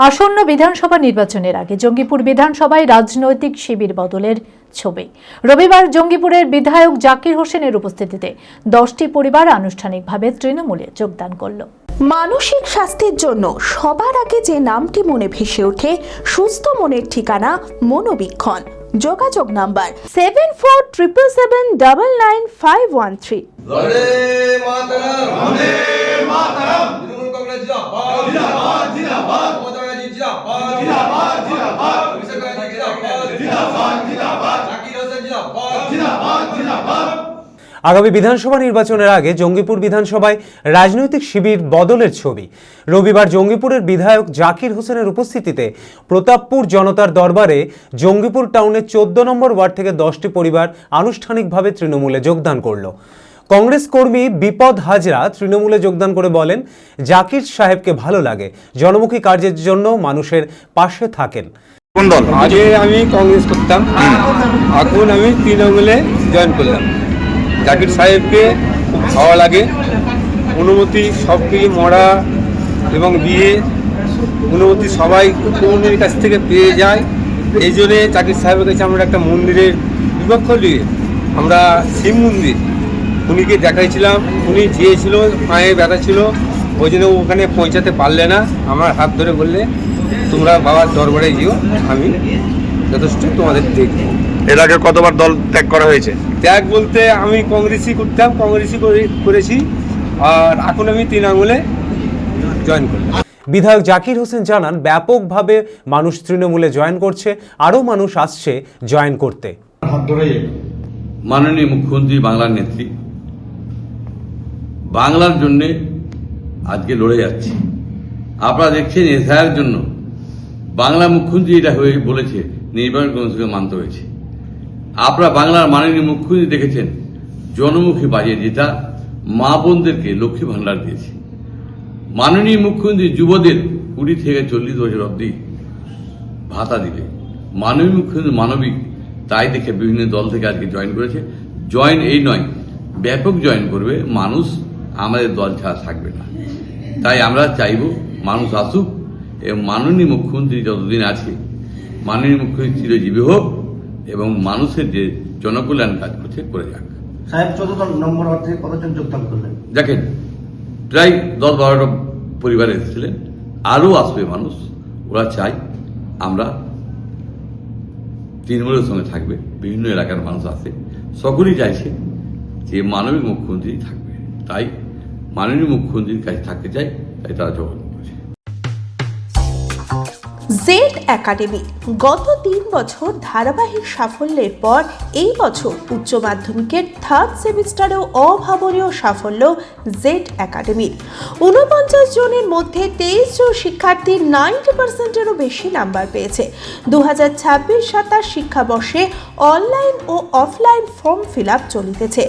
আসন্ন বিধানসভা নির্বাচনের আগে জঙ্গিপুর বিধানসভায় রাজনৈতিক শিবির বদলের ছবি। রবিবার জঙ্গিপুরের বিধায়ক জাকির হোসেনের উপস্থিতিতে 10টি পরিবার আনুষ্ঠানিকভাবে তৃণমূলে যোগদান করল। মানসিক স্বাস্থ্যের জন্য সবার আগে যে নামটি মনে ভেসে ওঠে, সুস্থ মনের ঠিকানা মনোবীক্ষণ। যোগাযোগ নাম্বার 7477799513। আগামী বিধানসভা নির্বাচনের আগে জঙ্গিপুর বিধানসভায় রাজনৈতিক শিবির বদলের ছবি। রবিবার জঙ্গিপুরের বিধায়ক জাকির হোসেনের উপস্থিতিতে প্রতাপপুর জনতার দরবারে জঙ্গিপুর টাউনের 14 নম্বর ওয়ার্ড থেকে 10টি পরিবার আনুষ্ঠানিকভাবে তৃণমূলে যোগদান করল। কংগ্রেস কর্মী বিপদ হাজরা তৃণমূলে যোগদান করে বলেন, জাকির সাহেবকে ভালো লাগে, জনমুখী কার্যের জন্য মানুষের পাশে থাকেন। আগে আমি কংগ্রেস করতাম, এখন আমি তৃণমূলে জয়েন করলাম। জাকির সাহেবকে খুব ভালো লাগে, অনুমতি সব কিছু মরা এবং বিয়ে অনুমতি সবাই তৃণমূলের কাছ থেকে পেয়ে যায়। এই জন্যে জাকির সাহেবের কাছে আমরা একটা মন্দিরের বিপক্ষ নিয়ে আমরা শিব মন্দির উনিকে দেখাইছিলাম। উনি চেয়েছিল, পায়ে ব্যথা ছিল, ওই জন্য ওখানে পৌঁছাতে পারলে না। আমার হাত ধরে বললে, তোমরা বাবার দরবারে গিয়েও আমি যথেষ্ট তোমাদের দেখব। এর আগে কতবার দল ত্যাগ করা হয়েছে? ত্যাগ বলতে আমি কংগ্রেসই করতাম, কংগ্রেসই করেছি, আর এখন আমি তৃণমূলে জয়েন করলাম। বিধায়ক জাকির হোসেন জানান, ব্যাপকভাবে মানুষ তৃণমূলে জয়েন করছে, আরও মানুষ আসছে জয়েন করতে। মাননীয় মুখ্যমন্ত্রী বাংলার নেত্রী, বাংলার জন্য আজকে লড়ে যাচ্ছে। আপনারা দেখছেন এসআইআর জন্য বাংলা মুখ্যমন্ত্রী এটা হয়ে বলেছে, নির্বাচন কমিশনকে মানতে হয়েছে। আপনারা বাংলার মাননীয় মুখ্যমন্ত্রী দেখেছেন জনমুখী বাজেট, যেটা মা বোনদেরকে লক্ষ্মী ভান্ডার দিয়েছে। মাননীয় মুখ্যমন্ত্রী যুবদের 20 থেকে 40 বছর অবধি ভাতা দিবে। মাননীয় মুখ্যমন্ত্রী মানবিক, তাই দেখে বিভিন্ন দল থেকে আজকে জয়েন করেছে। জয়েন এই নয়, ব্যাপক জয়েন করবে। মানুষ আমাদের দল ছাড়া থাকবে না। তাই আমরা চাইব মানুষ আসুক এবং মাননীয় মুখ্যমন্ত্রী যতদিন আছে, মাননীয় মুখ্যমন্ত্রী চিরজীবী হোক এবং মানুষের যে জনকল্যাণ কাজ করছে করে যাক। সাহেব 14 নম্বর ওয়ার্ড থেকে কতজন যোগদান করলেন? দেখেন, প্রায় 10-12টা পরিবার এসেছিলেন, আরও আসবে মানুষ। ওরা চাই আমরা তৃণমূলের সঙ্গে থাকবে। বিভিন্ন এলাকার মানুষ আছে, সকলেই চাইছে যে মাননীয় মুখ্যমন্ত্রী থাকবে। তাই মাননীয় মুখ্যমন্ত্রীর কাছে থাকতে চাই, তাই তারা যোগাযোগ করেছে। জেড একাডেমি গত 3 বছর ধারাবাহিক সাফল্যের পর এই বছর উচ্চ মাধ্যমিকের 3rd সেমিস্টারেও অভাবনীয় সাফল্য জেড একাডেমির। 49 জনের মধ্যে 23 জন শিক্ষার্থী 90%-এরও বেশি নাম্বার পেয়েছে। 2026-27 শিক্ষাবর্ষে অনলাইন ও অফলাইন ফর্ম ফিল আপ চলিতেছে।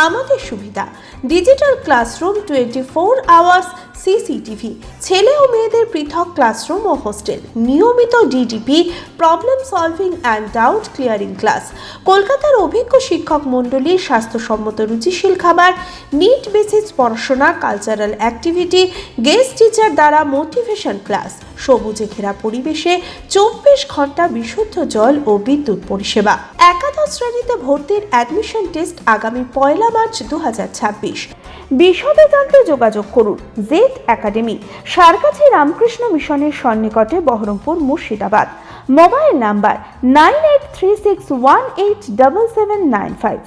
আমাদের সুবিধা, ডিজিটাল ক্লাসরুম, 24 আওয়ার্স সিসিটিভি, ছেলে ও মেয়েদের পৃথক ক্লাসরুম ও হোস্টেল, নিয়মিত DDP, problem solving and doubt clearing class, কলকাতার অভিজ্ঞ শিক্ষক মণ্ডলী, স্বাস্থ্যসম্মত রুচিশীল খাবার, নিট বেসিস পড়াশোনা, কালচারাল অ্যাক্টিভিটি, গেস্ট টিচার দ্বারা মোটিভেশন ক্লাস, সবুজে ঘেরা পরিবেশে 24 ঘন্টা বিশুদ্ধ জল ও বিদ্যুৎ পরিষেবা। একাদশ শ্রেণীতে ভর্তির অ্যাডমিশন টেস্ট আগামী 1 মার্চ 2026। বিশদে জানতে যোগাযোগ করুন। জেড একাডেমি, সারকাছি রামকৃষ্ণ মিশনের সন্নিকটে, বহরমপুর, মুর্শিদাবাদ। Mobile number 9836187795।